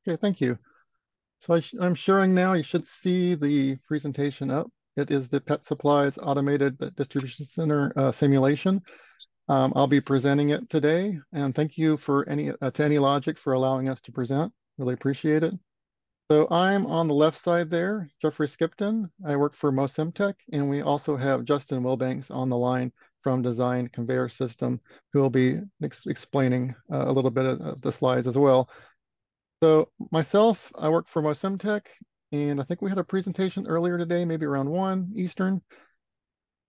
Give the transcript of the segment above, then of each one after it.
Okay, thank you. So I'm sharing now. You should see the presentation up. It is the Pet Supplies Automated Distribution Center simulation. I'll be presenting it today, and thank you for to AnyLogic for allowing us to present. Really appreciate it. So I'm on the left side there, Jeffrey Skipton. I work for MOSIMTEC, and we also have Justin Wilbanks on the line from Design Conveyor System, who will be explaining a little bit of the slides as well. So myself, I work for MOSIMTEC, and I think we had a presentation earlier today, maybe around 1 Eastern.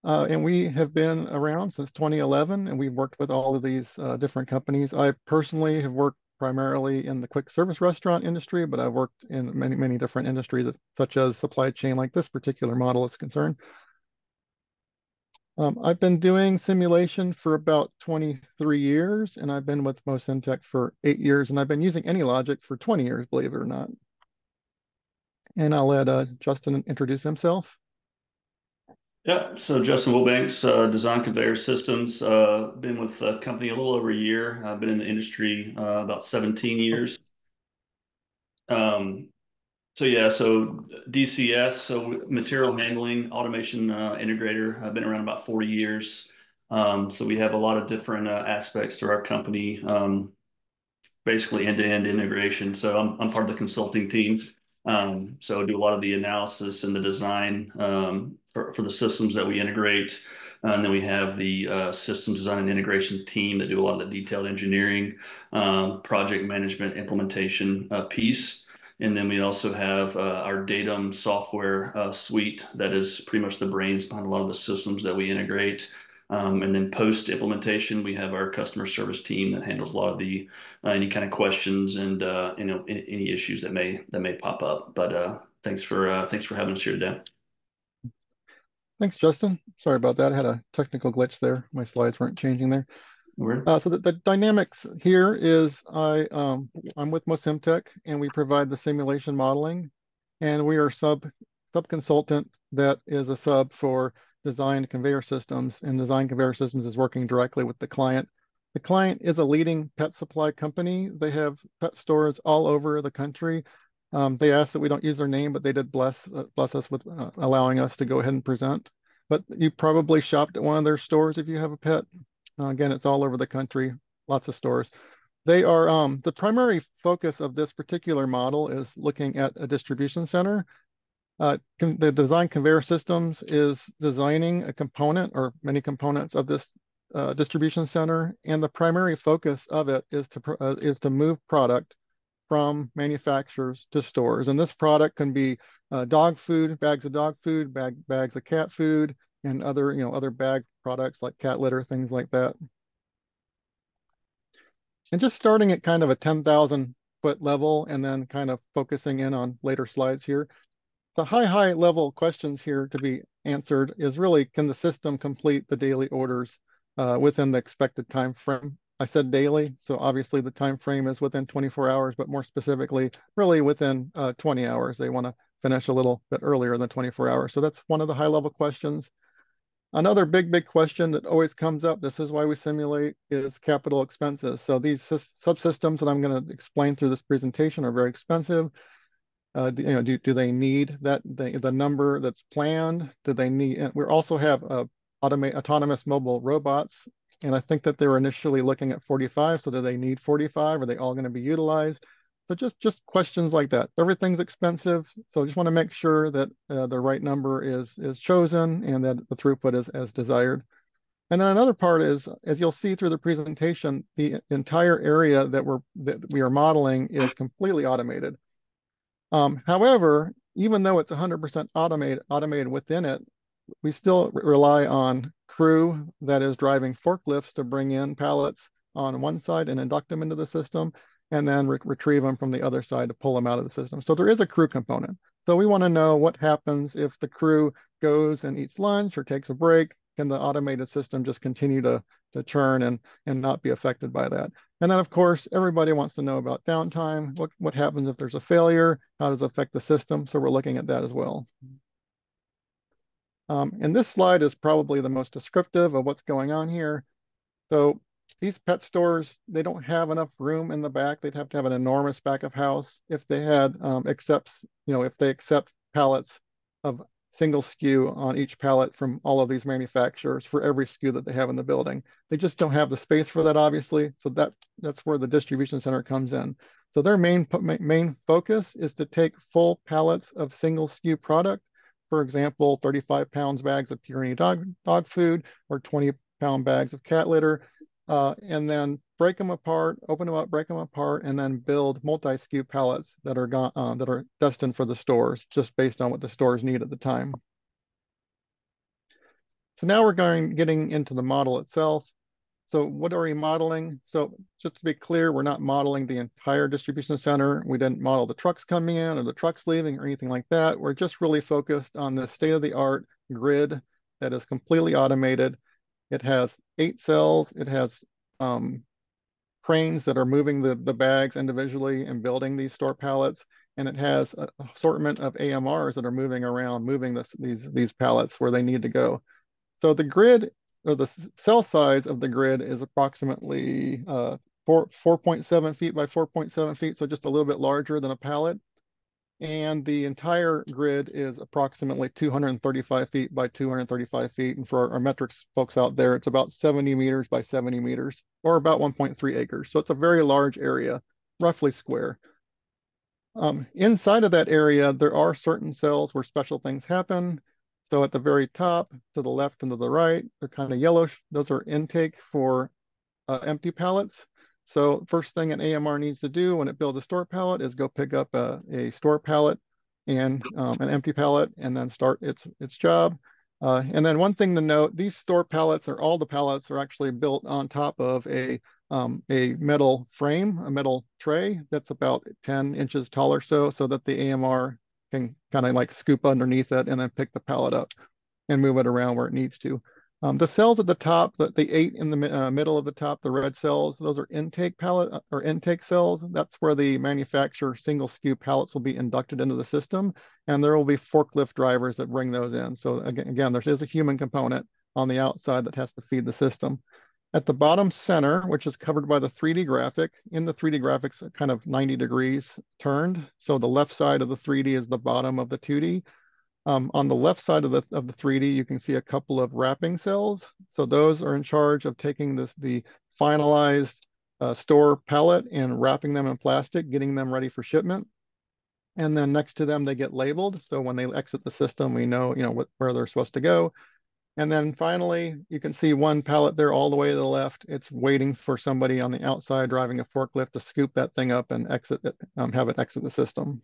And we have been around since 2011, and we've worked with all of these different companies. I personally have worked primarily in the quick service restaurant industry, but I've worked in many, many different industries, such as supply chain, like this particular model is concerned. I've been doing simulation for about 23 years, and I've been with MOSIMTEC for 8 years, and I've been using AnyLogic for 20 years, believe it or not. And I'll let Justin introduce himself. Yeah, so Justin Wilbanks, Design Conveyor Systems, been with the company a little over a year. I've been in the industry about 17 Oh, years. Um, so yeah, so DCS, so material handling automation integrator. I've been around about 40 years. So we have a lot of different aspects to our company. Basically end-to-end integration. So I'm part of the consulting team. So I do a lot of the analysis and the design for the systems that we integrate. And then we have the systems design and integration team that do a lot of the detailed engineering, project management, implementation piece. And then we also have our Datum software suite that is pretty much the brains behind a lot of the systems that we integrate. And then post implementation, we have our customer service team that handles a lot of the any kind of questions and any issues that may pop up. But thanks for having us here today. thanks, Justin. Sorry about that. I had a technical glitch there. My slides weren't changing there. We're So the dynamics here is I'm with MOSIMTEC, and we provide the simulation modeling, and we are sub consultant that is a sub for Design Conveyor Systems, and Design Conveyor Systems is working directly with the client. The client is a leading pet supply company. They have pet stores all over the country. They asked that we don't use their name, but they did bless us with allowing us to go ahead and present. But you probably shopped at one of their stores if you have a pet. Again, it's all over the country, lots of stores. They are the primary focus of this particular model is looking at a distribution center. The Design Conveyor Systems is designing a component or many components of this distribution center, and the primary focus of it is to move product from manufacturers to stores. And this product can be dog food, bags of dog food, bags of cat food, and other bag products like cat litter, things like that. And just starting at kind of a 10,000 foot level and then kind of focusing in on later slides here. The high level questions here to be answered is really, can the system complete the daily orders within the expected time frame? I said daily, so obviously the time frame is within 24 hours, but more specifically, really within 20 hours. They want to finish a little bit earlier than 24 hours. So that's one of the high level questions. Another big question that always comes up, this is why we simulate, is capital expenses. So these subsystems that I'm going to explain through this presentation are very expensive. Do they need the number that's planned? Do they need? And we also have autonomous mobile robots, and I think that they were initially looking at 45. So do they need 45? Are they all going to be utilized? So just questions like that. Everything's expensive, so I just want to make sure that the right number is chosen and that the throughput is as desired. And then another part is, as you'll see through the presentation, the entire area that we are modeling is completely automated. However, even though it's 100% automated within it, we still rely on crew that is driving forklifts to bring in pallets on one side and induct them into the system, and then retrieve them from the other side to pull them out of the system. So there is a crew component. So we want to know what happens if the crew goes and eats lunch or takes a break. Can the automated system just continue to churn and not be affected by that? And then, of course, everybody wants to know about downtime. What happens if there's a failure? How does it affect the system? So we're looking at that as well. And this slide is probably the most descriptive of what's going on here. So these pet stores, they don't have enough room in the back. They'd have to have an enormous back of house if they had if they accept pallets of single SKU on each pallet from all of these manufacturers for every SKU that they have in the building. They just don't have the space for that, obviously. So that's where the distribution center comes in. So their main focus is to take full pallets of single SKU product. For example, 35 pounds bags of purine dog food or 20-pound bags of cat litter, and then break them apart, open them up, break them apart, and then build multi-SKU pallets that are destined for the stores, just based on what the stores need at the time. So now we're getting into the model itself. So what are we modeling? So just to be clear, we're not modeling the entire distribution center. We didn't model the trucks coming in or the trucks leaving or anything like that. We're just really focused on the state-of-the-art grid that is completely automated. It has 8 cells. It has cranes that are moving the bags individually and building these store pallets. And it has an assortment of AMRs that are moving around, moving these pallets where they need to go. So the grid, or the cell size of the grid, is approximately 4.7 feet by 4.7 feet, so just a little bit larger than a pallet. And the entire grid is approximately 235 feet by 235 feet. And for our metrics folks out there, it's about 70 meters by 70 meters, or about 1.3 acres. So it's a very large area, roughly square. Inside of that area, there are certain cells where special things happen. So at the very top, to the left and to the right, they're kind of yellowish. Those are intake for empty pallets. So first thing an AMR needs to do when it builds a store pallet is go pick up a store pallet and an empty pallet, and then start its job. And then one thing to note, these store pallets, or all the pallets, are actually built on top of a metal frame, a metal tray that's about 10 inches tall or so that the AMR can kind of like scoop underneath it and then pick the pallet up and move it around where it needs to. The cells at the top, the 8 in the middle of the top, the red cells, those are intake pallet or intake cells. That's where the manufacturer single SKU pallets will be inducted into the system, and there will be forklift drivers that bring those in. So again, there is a human component on the outside that has to feed the system. At the bottom center, which is covered by the 3D graphic, in the 3D graphics kind of 90 degrees turned. So the left side of the 3D is the bottom of the 2D. On the left side of the 3D, you can see a couple of wrapping cells. So those are in charge of taking the finalized store pallet and wrapping them in plastic, getting them ready for shipment. And then next to them, they get labeled. So when they exit the system, we know, where they're supposed to go. And then finally, you can see one pallet there all the way to the left. It's waiting for somebody on the outside driving a forklift to scoop that thing up and exit it, have it exit the system.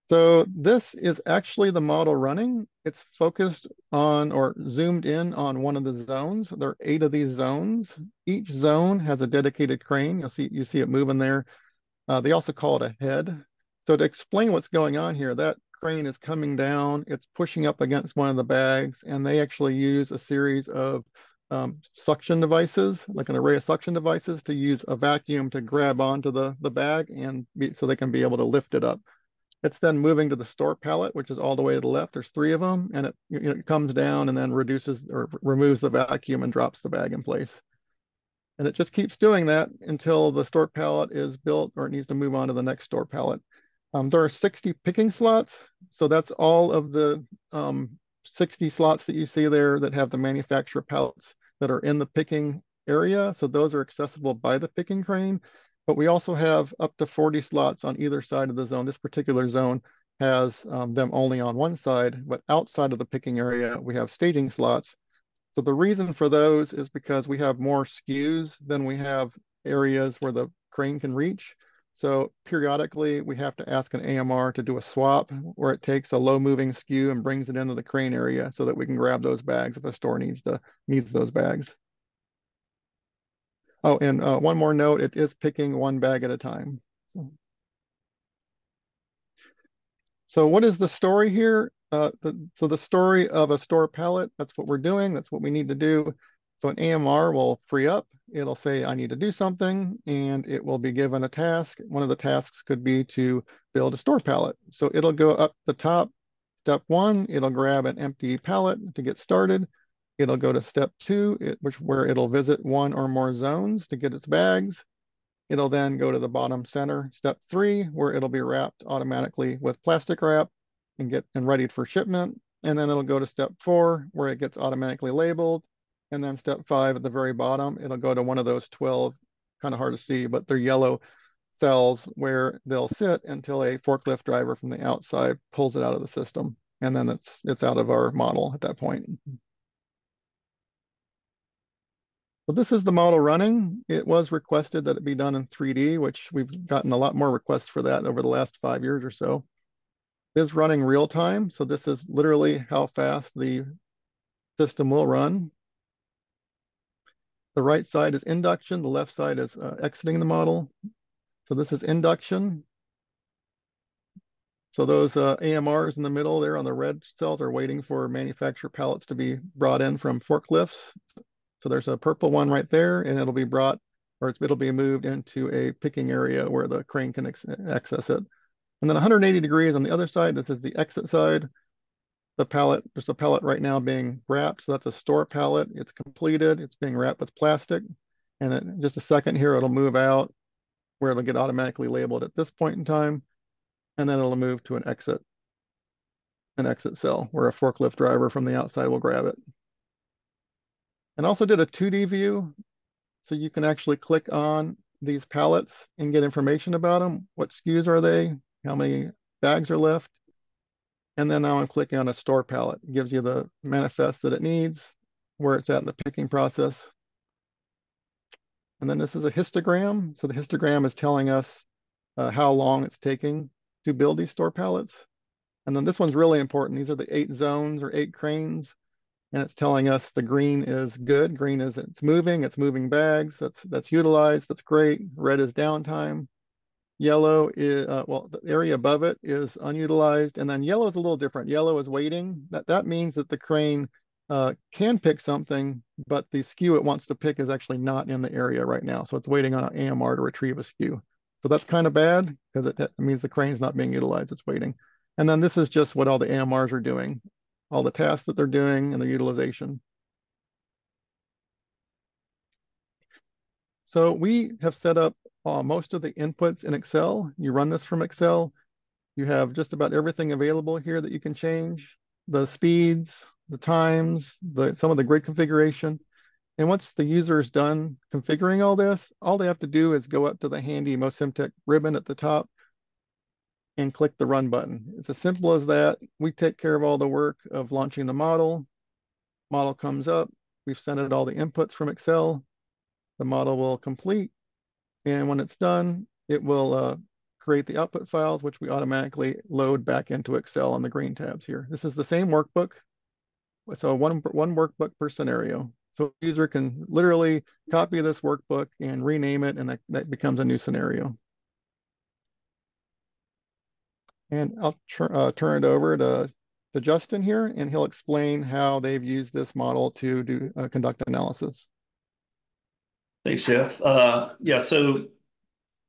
So this is actually the model running. It's focused on or zoomed in on one of the zones. There are 8 of these zones. Each zone has a dedicated crane. You see it moving there. They also call it a head. So to explain what's going on here, that crane is coming down. It's pushing up against one of the bags, and they actually use a series of suction devices, like an array of suction devices, to use a vacuum to grab onto the bag so they can be able to lift it up. It's then moving to the store pallet, which is all the way to the left. There's 3 of them, and it comes down and then reduces or removes the vacuum and drops the bag in place. And it just keeps doing that until the store pallet is built or it needs to move on to the next store pallet. There are 60 picking slots. So that's all of the 60 slots that you see there that have the manufacturer pallets that are in the picking area. So those are accessible by the picking crane. But we also have up to 40 slots on either side of the zone. This particular zone has them only on one side, but outside of the picking area, we have staging slots. So the reason for those is because we have more SKUs than we have areas where the crane can reach. So periodically, we have to ask an AMR to do a swap where it takes a low-moving SKU and brings it into the crane area so that we can grab those bags if a store needs those bags. Oh, and one more note, it is picking one bag at a time. So what is the story here? So the story of a store pallet, that's what we're doing. That's what we need to do. So an AMR will free up. It'll say, I need to do something, and it will be given a task. One of the tasks could be to build a store pallet. So it'll go up the top. Step 1, it'll grab an empty pallet to get started. It'll go to step 2, where it'll visit one or more zones to get its bags. It'll then go to the bottom center, step 3, where it'll be wrapped automatically with plastic wrap and ready for shipment. And then it'll go to step 4, where it gets automatically labeled. And then step 5 at the very bottom, it'll go to one of those 12, kind of hard to see, but they're yellow cells where they'll sit until a forklift driver from the outside pulls it out of the system. And then it's out of our model at that point. So this is the model running. It was requested that it be done in 3D, which we've gotten a lot more requests for that over the last 5 years or so. It is running real time, so this is literally how fast the system will run. The right side is induction, the left side is exiting the model. So this is induction. So those AMRs in the middle there on the red cells are waiting for manufacturer pallets to be brought in from forklifts. So there's a purple one right there, and it'll be brought, or it'll be moved into a picking area where the crane can access it. And then 180 degrees on the other side, this is the exit side. The pallet, there's a pallet right now being wrapped. So that's a store pallet. It's completed. It's being wrapped with plastic. And in just a second here, it'll move out where it'll get automatically labeled at this point in time. And then it'll move to an exit cell where a forklift driver from the outside will grab it. And also did a 2D view. So you can actually click on these pallets and get information about them. What SKUs are they? How many bags are left? And then now I'm clicking on a store pallet. It gives you the manifest that it needs, where it's at in the picking process. And then this is a histogram. So the histogram is telling us how long it's taking to build these store pallets. And then this one's really important. These are the 8 zones or 8 cranes. And it's telling us the green is good. Green is it's moving bags. That's utilized. That's great. Red is downtime. Yellow is, well, the area above it is unutilized. And then yellow is a little different. Yellow is waiting. That means that the crane can pick something, but the SKU it wants to pick is actually not in the area right now. So it's waiting on an AMR to retrieve a SKU. So that's kind of bad because it means the crane's not being utilized. It's waiting. And then this is just what all the AMRs are doing, all the tasks that they're doing and the utilization. So we have set up most of the inputs in Excel. You run this from Excel. You have just about everything available here that you can change. The speeds, the times, some of the grid configuration. And once the user is done configuring all this, all they have to do is go up to the handy MOSIMTEC ribbon at the top and click the run button. It's as simple as that. We take care of all the work of launching the model. Model comes up. We've sent it all the inputs from Excel. The model will complete. And when it's done, it will create the output files, which we automatically load back into Excel on the green tabs here. This is the same workbook. So one workbook per scenario. So the user can literally copy this workbook and rename it, and that becomes a new scenario. And I'll turn it over to Justin here, and he'll explain how they've used this model to conduct analysis. Thanks, Jeff. Yeah, so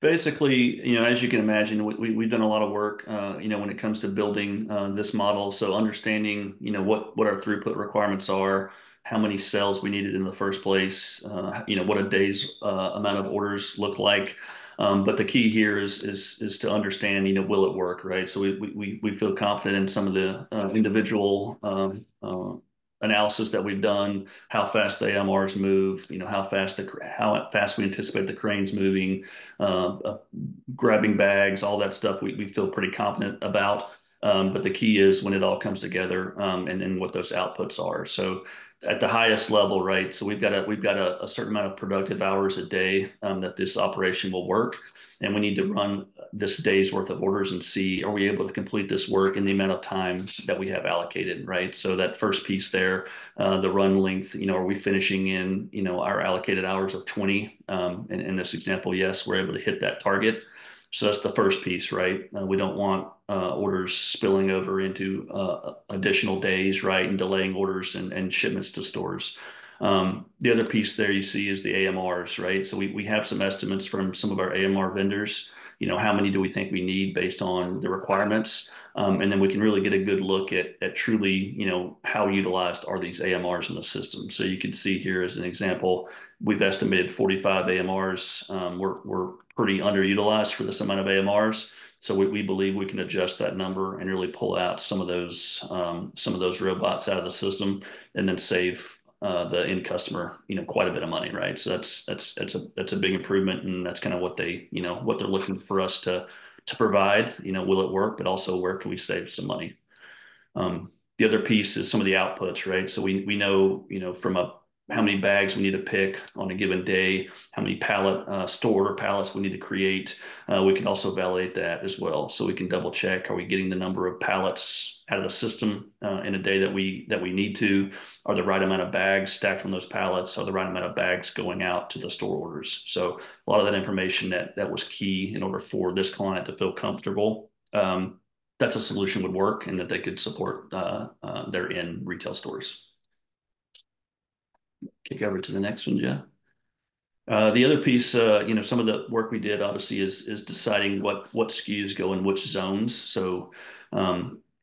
basically, as you can imagine, we've done a lot of work, when it comes to building this model. So understanding, what our throughput requirements are, how many cells we needed in the first place, what a day's amount of orders look like. But the key here is to understand, will it work, right? So we feel confident in some of the individual analysis that we've done, how fast the AMRs move, how fast we anticipate the cranes moving, grabbing bags, all that stuff we feel pretty confident about. But the key is when it all comes together, and what those outputs are. So at the highest level, right? So we've got a certain amount of productive hours a day that this operation will work, and we need to run this day's worth of orders and see, are we able to complete this work in the amount of time that we have allocated, right? So that first piece there, the run length, are we finishing in, our allocated hours of 20? In this example, yes, we're able to hit that target. So that's the first piece, right? We don't want orders spilling over into additional days, right, and delaying orders and shipments to stores. The other piece there you see is the AMRs, right? So we have some estimates from some of our AMR vendors. How many do we think we need based on the requirements? And then we can really get a good look at truly, how utilized are these AMRs in the system. So you can see here as an example, we've estimated 45 AMRs. We're pretty underutilized for this amount of AMRs. So we believe we can adjust that number and really pull out some of those robots out of the system and then save the end customer, quite a bit of money, right? So that's a big improvement, and that's kind of what what they're looking for us to provide. Will it work? But also, where can we save some money? The other piece is some of the outputs, right? So we know, from how many bags we need to pick on a given day, how many store order pallets we need to create. We can also validate that as well. So we can double check, are we getting the number of pallets out of the system in a day that we need to? Are the right amount of bags stacked on those pallets? Are the right amount of bags going out to the store orders? So a lot of that information that was key in order for this client to feel comfortable. That's a solution would work and that they could support their in retail stores. Kick over to the next one, Jeff. The other piece, some of the work we did obviously is deciding what SKUs go in which zones. So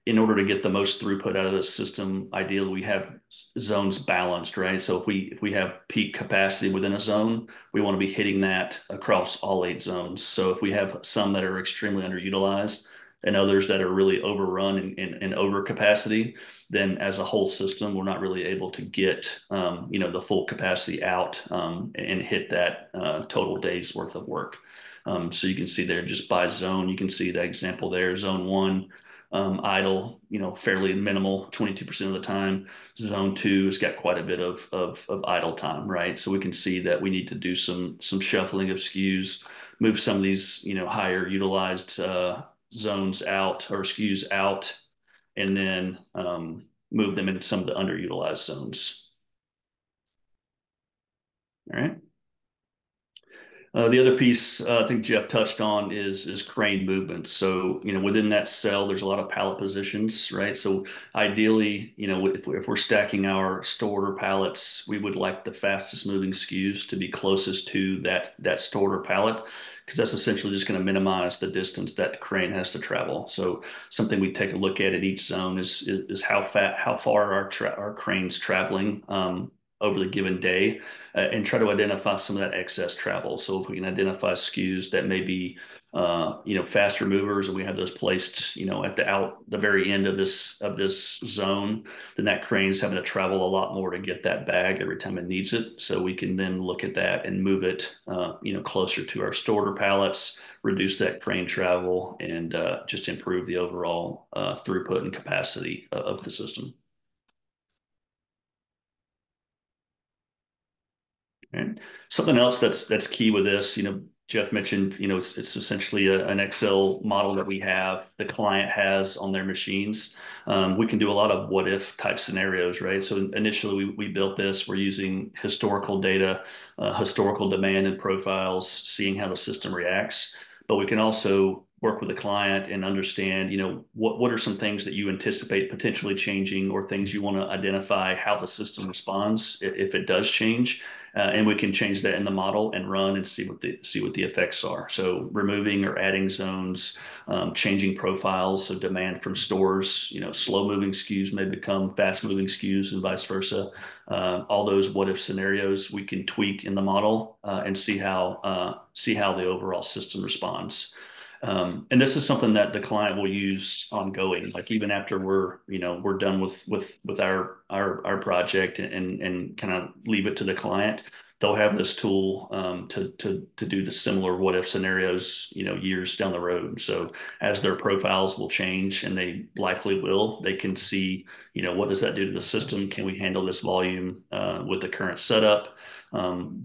in order to get the most throughput out of the system, ideally we have zones balanced, right? So if we have peak capacity within a zone, we want to be hitting that across all 8 zones. So if we have some that are extremely underutilized and others that are really overrun and over capacity, then as a whole system, we're not really able to get the full capacity out and hit that total days worth of work. So you can see there just by zone, you can see that example there, zone 1, idle, fairly minimal, 22% of the time. Zone 2 has got quite a bit of idle time, right? So we can see that we need to do some shuffling of SKUs, move some of these, higher utilized zones out or SKUs out, and then move them into some of the underutilized zones. All right. The other piece I think Jeff touched on is crane movement. So, within that cell, there's a lot of pallet positions, right? So ideally, if we're stacking our store order pallets, we would like the fastest moving SKUs to be closest to that store order pallet, because that's essentially just going to minimize the distance that the crane has to travel. So something we take a look at each zone is how far our crane's traveling over the given day, and try to identify some of that excess travel. So if we can identify SKUs that may be, faster movers, and we have those placed, at the very end of this zone, then that crane's having to travel a lot more to get that bag every time it needs it. So we can then look at that and move it, closer to our store pallets, reduce that crane travel, and just improve the overall throughput and capacity of the system. Right. Something else that's key with this, Jeff mentioned, it's essentially an Excel model that we have, the client has on their machines. We can do a lot of what if type scenarios, right? So initially we built this, we're using historical data, historical demand and profiles, seeing how the system reacts. But we can also work with the client and understand, what are some things that you anticipate potentially changing, or things you want to identify how the system responds if it does change. And we can change that in the model and run and see what the effects are. So removing or adding zones, changing profiles, so demand from stores, slow moving SKUs may become fast moving SKUs and vice versa. All those what if scenarios we can tweak in the model and see how the overall system responds. And this is something that the client will use ongoing, like even after we're done with our project and kind of leave it to the client. They'll have this tool to do the similar what if scenarios, years down the road. So as their profiles will change, and they likely will, they can see, what does that do to the system? Can we handle this volume with the current setup?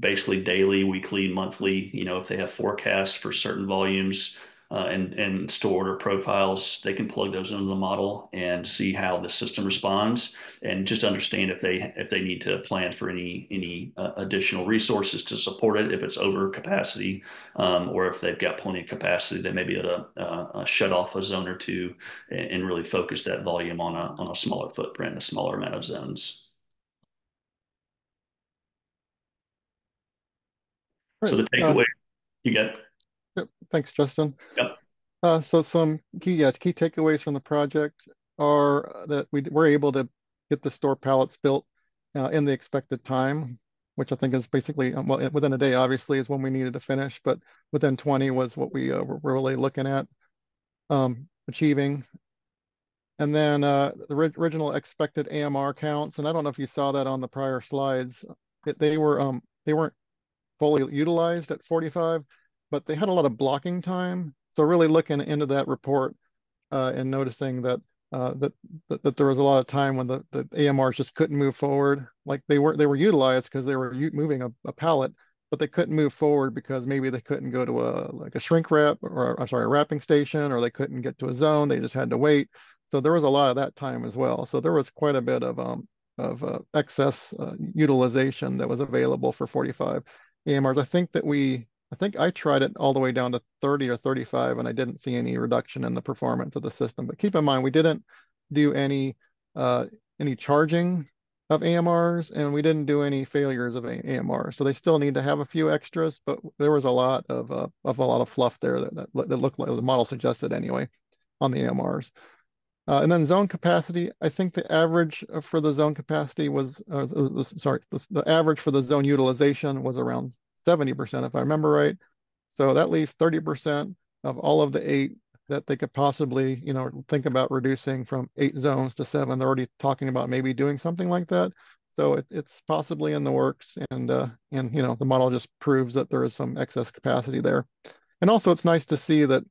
Basically daily, weekly, monthly, if they have forecasts for certain volumes, and store order profiles, they can plug those into the model and see how the system responds, and just understand if they need to plan for any additional resources to support it if it's over capacity, or if they've got plenty of capacity, they may be able to shut off a zone or two and really focus that volume on a smaller footprint, a smaller amount of zones. Right. So the takeaway you get. Yep. Thanks, Justin. Yep. So some key takeaways from the project are that we were able to get the store pallets built in the expected time, which I think is basically, well, within a day, obviously, is when we needed to finish, but within 20 was what we were really looking at achieving. And then the original expected AMR counts, and I don't know if you saw that on the prior slides, they weren't fully utilized at 45, but they had a lot of blocking time. So really looking into that report and noticing uh, that, that there was a lot of time when the AMRs just couldn't move forward. Like they were utilized because they were moving a pallet, but they couldn't move forward because maybe they couldn't go to a shrink wrap, or I'm sorry, a wrapping station, or they couldn't get to a zone. They just had to wait. So there was a lot of that time as well. So there was quite a bit of excess utilization that was available for 45 AMRs. I think I tried it all the way down to 30 or 35, and I didn't see any reduction in the performance of the system. But keep in mind, we didn't do uh, any charging of AMRs, and we didn't do any failures of AMRs. So they still need to have a few extras, but there was a lot of a lot of fluff there that looked like the model suggested anyway on the AMRs. And then zone capacity, I think the average for the zone capacity was, sorry, the average for the zone utilization was around 70%, if I remember right. So that leaves 30% of all of the 8 that they could possibly, think about reducing from 8 zones to 7. They're already talking about maybe doing something like that. So it's possibly in the works, and the model just proves that there is some excess capacity there. And also, it's nice to see that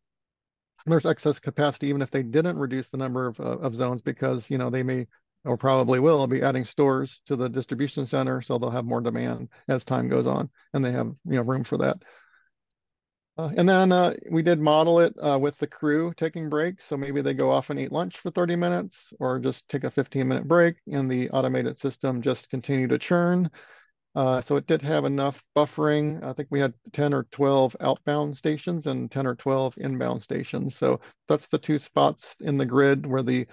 there's excess capacity even if they didn't reduce the number of zones, because they may or probably will be adding stores to the distribution center, so they'll have more demand as time goes on, and they have room for that. And then we did model it with the crew taking breaks, so maybe they go off and eat lunch for 30 minutes or just take a 15-minute break, and the automated system just continue to churn. So it did have enough buffering. I think we had 10 or 12 outbound stations and 10 or 12 inbound stations. So that's the 2 spots in the grid where the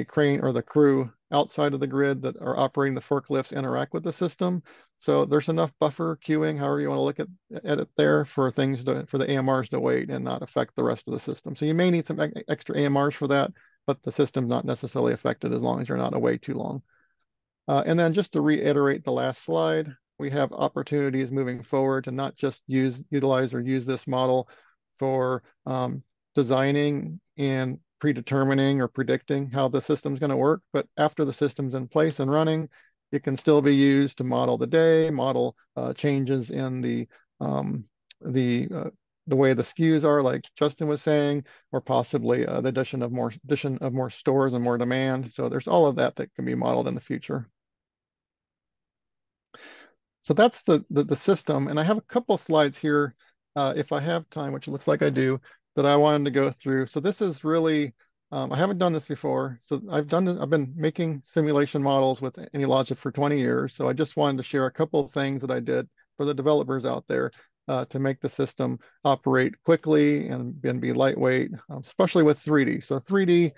crane or the crew outside of the grid that are operating the forklifts interact with the system. So there's enough buffer queuing, however you want to look at it there, for for the AMRs to wait and not affect the rest of the system. So you may need some extra AMRs for that, but the system's not necessarily affected as long as you're not away too long. And then just to reiterate the last slide, we have opportunities moving forward to not just utilize or use this model for designing and predetermining or predicting how the system's going to work, but after the system's in place and running, it can still be used to model the day, model changes in the way the SKUs are, like Justin was saying, or possibly the addition of more stores and more demand. So there's all of that that can be modeled in the future. So that's the system. And I have a couple slides here, if I have time, which it looks like I do, that I wanted to go through. So this is really, I haven't done this before. So I've been making simulation models with AnyLogic for 20 years. So I just wanted to share a couple of things that I did for the developers out there to make the system operate quickly and be lightweight, especially with 3D. So 3D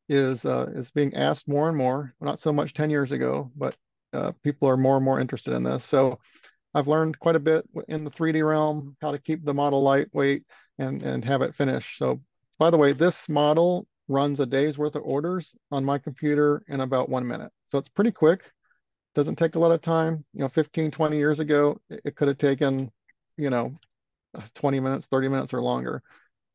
is being asked more and more, not so much 10 years ago, but people are more and more interested in this. So I've learned quite a bit in the 3D realm, how to keep the model lightweight and have it finished. So by the way, this model runs a day's worth of orders on my computer in about 1 minute. So it's pretty quick. Doesn't take a lot of time. 15, 20 years ago, it could have taken, 20 minutes, 30 minutes or longer.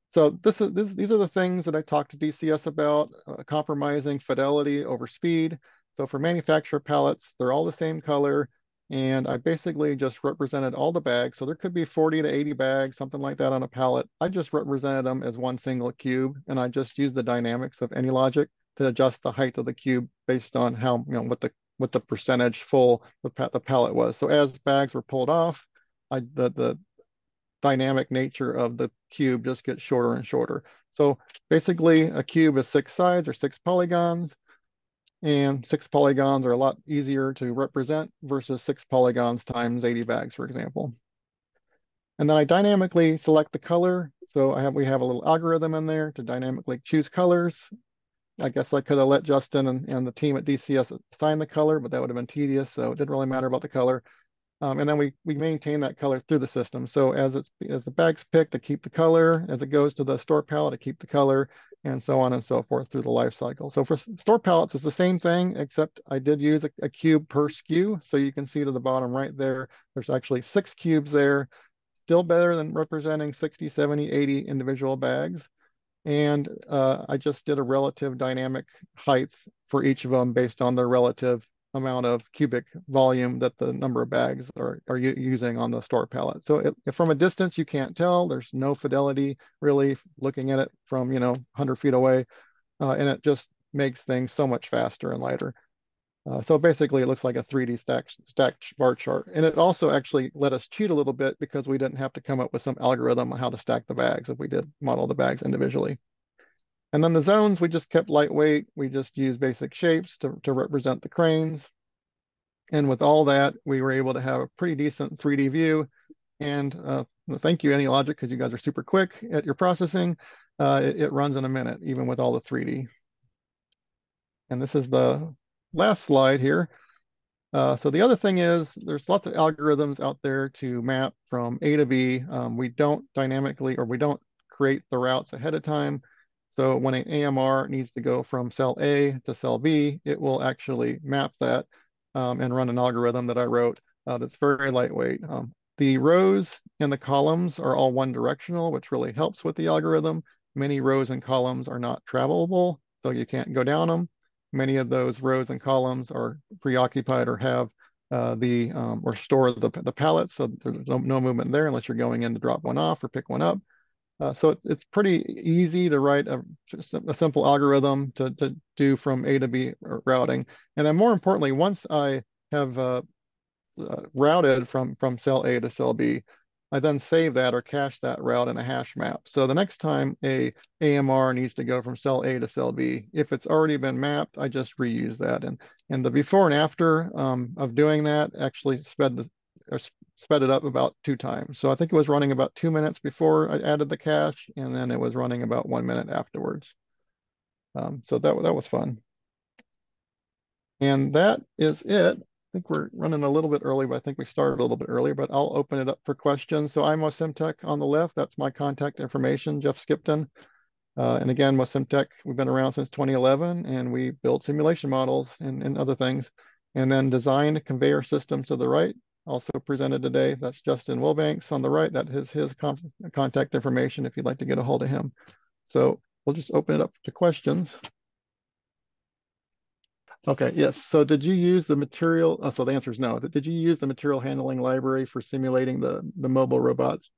So these are the things that I talked to DCS about, compromising fidelity over speed. So for manufacturer pallets, they're all the same color. And I basically just represented all the bags. So there could be 40 to 80 bags, something like that on a pallet. I just represented them as one single cube. And I just used the dynamics of AnyLogic to adjust the height of the cube based on how, what the percentage full the pallet was. So as bags were pulled off, the dynamic nature of the cube just gets shorter and shorter. So basically a cube is 6 sides or 6 polygons, and 6 polygons are a lot easier to represent versus 6 polygons times 80 bags, for example. And then I dynamically select the color. So we have a little algorithm in there to dynamically choose colors. I guess I could have let Justin and the team at DCS assign the color, but that would have been tedious. So it didn't really matter about the color. And then we maintain that color through the system. So as the bag's picked, to keep the color. As it goes to the store pallet, to keep the color, and so on and so forth through the life cycle. So for store pallets, it's the same thing, except I did use a cube per SKU. So you can see to the bottom right there, there's actually 6 cubes there. Still better than representing 60, 70, 80 individual bags. And I just did a relative dynamic height for each of them based on their relative amount of cubic volume that the number of bags are using on the store pallet. So if from a distance you can't tell, there's no fidelity really looking at it from 100 feet away, and it just makes things so much faster and lighter. So basically, it looks like a 3D stacked bar chart. And it also actually let us cheat a little bit because we didn't have to come up with some algorithm on how to stack the bags if we did model the bags individually. And then the zones, we just kept lightweight. We just used basic shapes to represent the cranes. And with all that, we were able to have a pretty decent 3D view. And thank you, AnyLogic, because you guys are super quick at your processing. It runs in a minute, even with all the 3D. And this is the last slide here. So the other thing is there's lots of algorithms out there to map from A to B. We don't dynamically, or we don't create the routes ahead of time. So when an AMR needs to go from cell A to cell B, it will actually map that and run an algorithm that I wrote that's very lightweight. The rows and the columns are all one directional, which really helps with the algorithm. Many rows and columns are not travelable, so you can't go down them. Many of those rows and columns are preoccupied or have or store the pallets, so there's no movement there unless you're going in to drop one off or pick one up. So it's pretty easy to write a simple algorithm to do from A to B routing. And then more importantly, once I have routed from cell A to cell B, I then save that or cache that route in a hash map. So the next time a AMR needs to go from cell A to cell B, if it's already been mapped, I just reuse that. And the before and after of doing that actually sped it up about 2 times. So I think it was running about 2 minutes before I added the cache, and then it was running about 1 minute afterwards. So that was fun. And that is it. I think we're running a little bit early, but I think we started a little bit earlier, but I'll open it up for questions. So I'm MOSIMTEC on the left. That's my contact information, Jeff Skipton. And again, MOSIMTEC, we've been around since 2011, and we build simulation models and other things. And then designed conveyor systems to the right, also presented today. That's Justin Wilbanks on the right. That is his contact information if you'd like to get a hold of him. So we'll just open it up to questions. Okay, yes. So did you use the material? So the answer is no. Did you use the material handling library for simulating the mobile robots?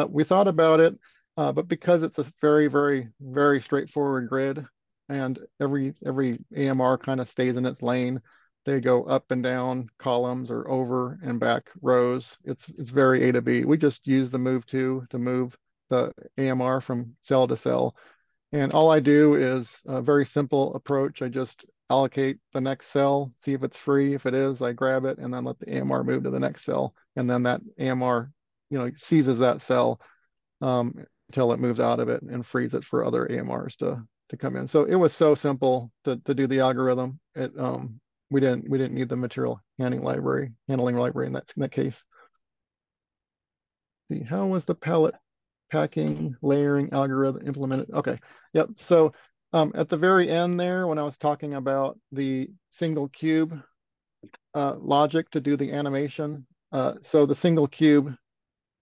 We thought about it, but because it's a very, very, very straightforward grid, and every AMR kind of stays in its lane, they go up and down columns or over and back rows. It's very A to B. We just use the move to move the AMR from cell to cell. And all I do is a very simple approach. I just allocate the next cell, see if it's free. If it is, I grab it and then let the AMR move to the next cell. And then that AMR, seizes that cell until it moves out of it and frees it for other AMRs to come in. So it was so simple to do the algorithm. We didn't need the material handling library in that case. See, how was the pallet packing, layering algorithm implemented? Okay, yep. So at the very end there, when I was talking about the single cube logic to do the animation, so the single cube,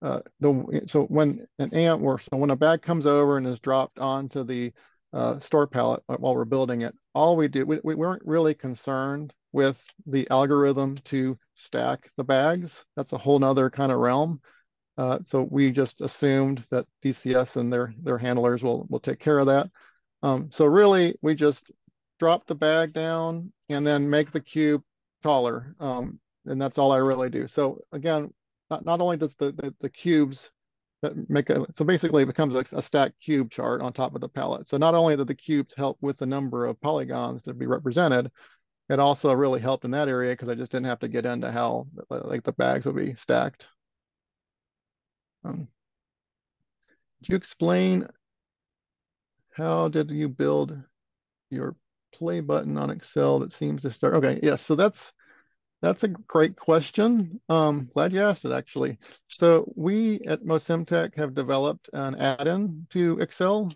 so when when a bag comes over and is dropped onto the store pallet while we're building it, all we weren't really concerned with the algorithm to stack the bags. That's a whole nother kind of realm. So we just assumed that DCS and their handlers will take care of that. So really, we just drop the bag down and then make the cube taller. And that's all I really do. So again, not only does the cubes that so basically it becomes a stacked cube chart on top of the pallet. So not only do the cubes help with the number of polygons to be represented, it also really helped in that area because I just didn't have to get into how like the bags would be stacked. Could you explain how did you build your play button on Excel that seems to start? Okay, yes, so that's That's a great question. Glad you asked it, actually. So we at MOSIMTEC have developed an add-in to Excel.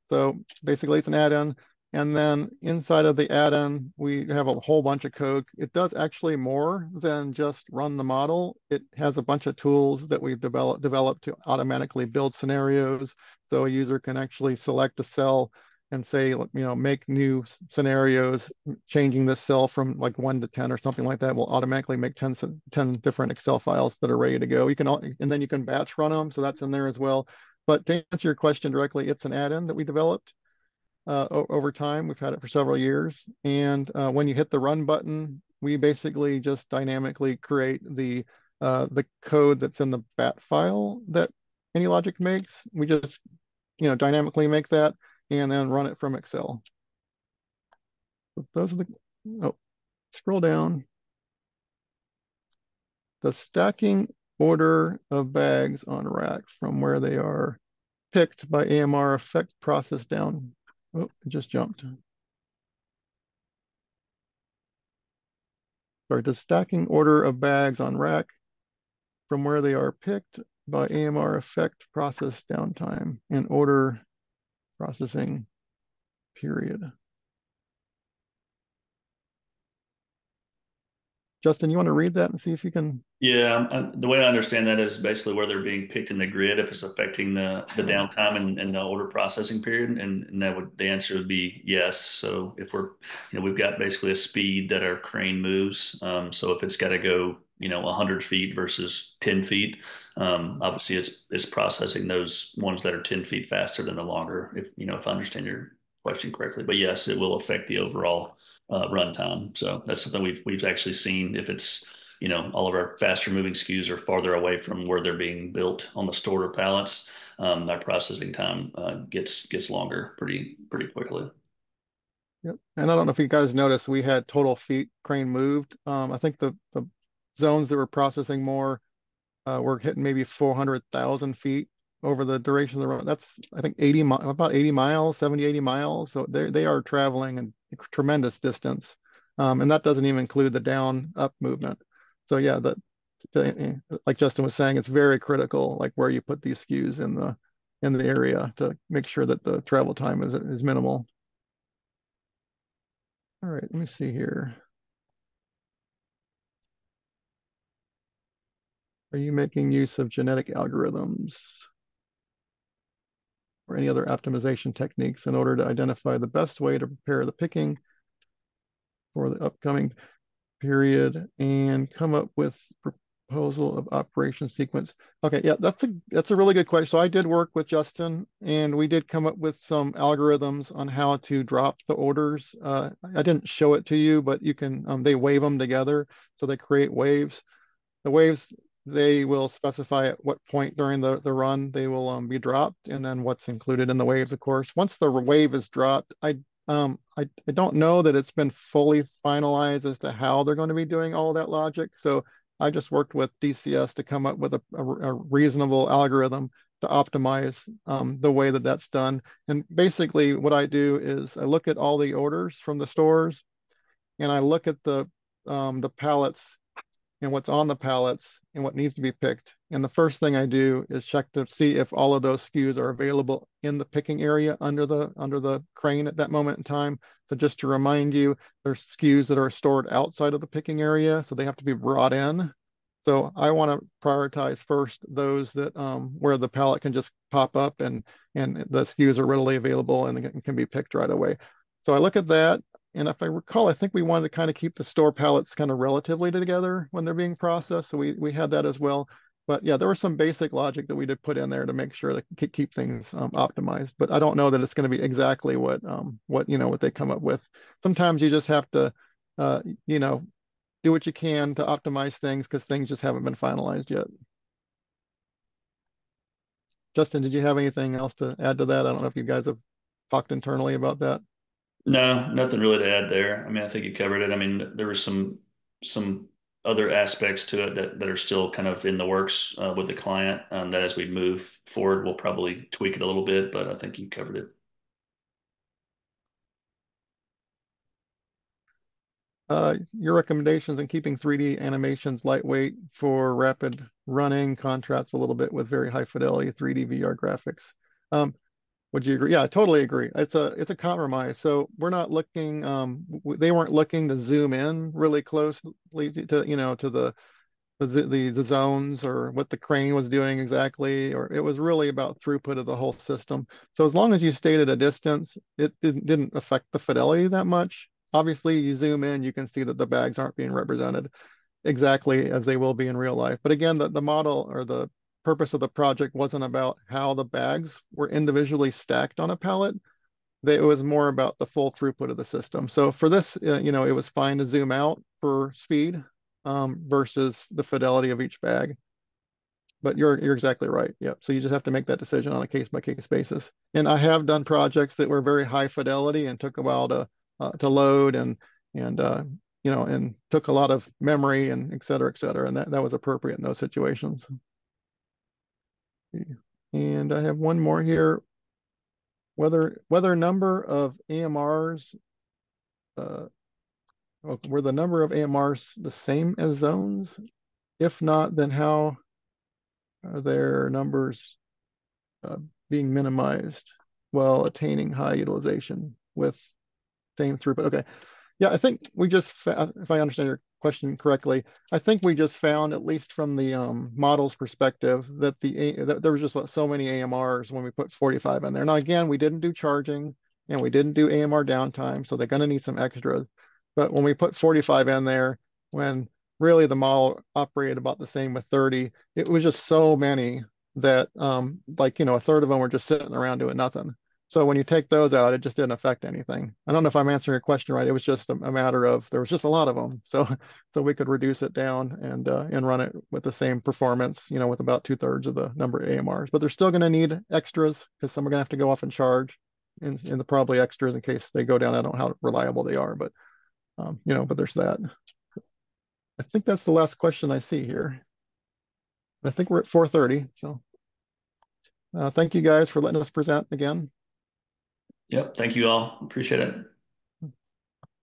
So basically it's an add-in. And then inside of the add-in, we have a whole bunch of code. It does actually more than just run the model. It has a bunch of tools that we've developed to automatically build scenarios. So a user can actually select a cell and say, make new scenarios, changing this cell from like 1 to 10 or something like that will automatically make 10 different Excel files that are ready to go. And then you can batch run them. So that's in there as well. But to answer your question directly, it's an add-in that we developed over time. We've had it for several years. And when you hit the run button, we basically just dynamically create the code that's in the bat file that AnyLogic makes. We just dynamically make that and then run it from Excel. So those are oh, scroll down. The stacking order of bags on rack from where they are picked by AMR effect process down. Oh, it just jumped. Sorry, the stacking order of bags on rack from where they are picked by AMR effect process downtime and order processing period. Justin, you want to read that and see if you can? Yeah, the way I understand that is basically where they're being picked in the grid if it's affecting the downtime and the order processing period, and that would the answer would be yes. So if we're, we've got basically a speed that our crane moves. So if it's got to go, 100 feet versus 10 feet, obviously it's processing those ones that are 10 feet faster than the longer. If I understand your question correctly, but yes, it will affect the overall runtime. So that's something we've actually seen if it's all of our faster moving SKUs are farther away from where they're being built on the store pallets. Our processing time gets longer pretty quickly. Yep. And I don't know if you guys noticed, we had total feet crane moved. I think the zones that were processing more we're hitting maybe 400,000 feet over the duration of the run. That's, I think, about 80 miles, 70, 80 miles. So they are traveling a tremendous distance. And that doesn't even include the down up movement. So yeah, like Justin was saying, it's very critical, like where you put these SKUs in the area to make sure that the travel time is minimal. All right, let me see here. Are you making use of genetic algorithms or any other optimization techniques in order to identify the best way to prepare the picking for the upcoming period and come up with proposal of operation sequence? Okay, yeah, that's a really good question. So I did work with Justin and we did come up with some algorithms on how to drop the orders. I didn't show it to you, but you can, they wave them together. So they create waves. The waves, they will specify at what point during the run they will be dropped and then what's included in the waves, of course. Once the wave is dropped, I don't know that it's been fully finalized as to how they're going to be doing all that logic. So I just worked with DCS to come up with a reasonable algorithm to optimize the way that that's done. And basically what I do is I look at all the orders from the stores and I look at the pallets and what's on the pallets and what needs to be picked. And the first thing I do is check to see if all of those SKUs are available in the picking area under the crane at that moment in time. So just to remind you, there's SKUs that are stored outside of the picking area, so they have to be brought in. So I want to prioritize first those that where the pallet can just pop up and the SKUs are readily available and can be picked right away. So I look at that, and if I recall, I think we wanted to kind of keep the store pallets kind of relatively together when they're being processed. So we had that as well. But yeah, there was some basic logic that we did put in there to make sure that keep things optimized. But I don't know that it's going to be exactly what what they come up with. Sometimes you just have to uh, you know do what you can to optimize things because things just haven't been finalized yet. Justin, did you have anything else to add to that? I don't know if you guys have talked internally about that. No, nothing really to add there. I mean, I think you covered it. I mean, there were some other aspects to it that are still kind of in the works with the client that as we move forward, we'll probably tweak it a little bit, but I think you covered it. Your recommendations in keeping 3D animations lightweight for rapid running contrasts a little bit with very high fidelity 3D VR graphics. Um, would you agree? Yeah, I totally agree. It's a compromise. So we're not looking. They weren't looking to zoom in really closely to to the zones or what the crane was doing exactly, or it was really about throughput of the whole system. So as long as you stayed at a distance, it didn't affect the fidelity that much. Obviously, you zoom in, you can see that the bags aren't being represented exactly as they will be in real life. But again, the model or the purpose of the project wasn't about how the bags were individually stacked on a pallet. It was more about the full throughput of the system. So for this, it was fine to zoom out for speed versus the fidelity of each bag. But you're exactly right. Yep. So you just have to make that decision on a case by case basis. And I have done projects that were very high fidelity and took a while to load and and took a lot of memory and et cetera, et cetera. And that was appropriate in those situations. And I have one more here. Whether number of AMRs were the number of AMRs the same as zones? If not, then how are their numbers uh, being minimized while attaining high utilization with same throughput? Okay. Yeah, I think we just, if I understand your question correctly, I think we just found, at least from the model's perspective, that that there was just so many AMRs when we put 45 in there. Now, again, we didn't do charging and we didn't do AMR downtime, so they're going to need some extras. But when we put 45 in there, when really the model operated about the same with 30, it was just so many that, like, a third of them were just sitting around doing nothing. So when you take those out, it just didn't affect anything. I don't know if I'm answering your question right. It was just a matter of there was just a lot of them, so we could reduce it down and run it with the same performance, with about 2/3 of the number of AMRs. But they're still going to need extras because some are going to have to go off and charge, and the probably extras in case they go down. I don't know how reliable they are, but but there's that. I think that's the last question I see here. I think we're at 4:30. So thank you guys for letting us present again. Yep. Thank you all. Appreciate it.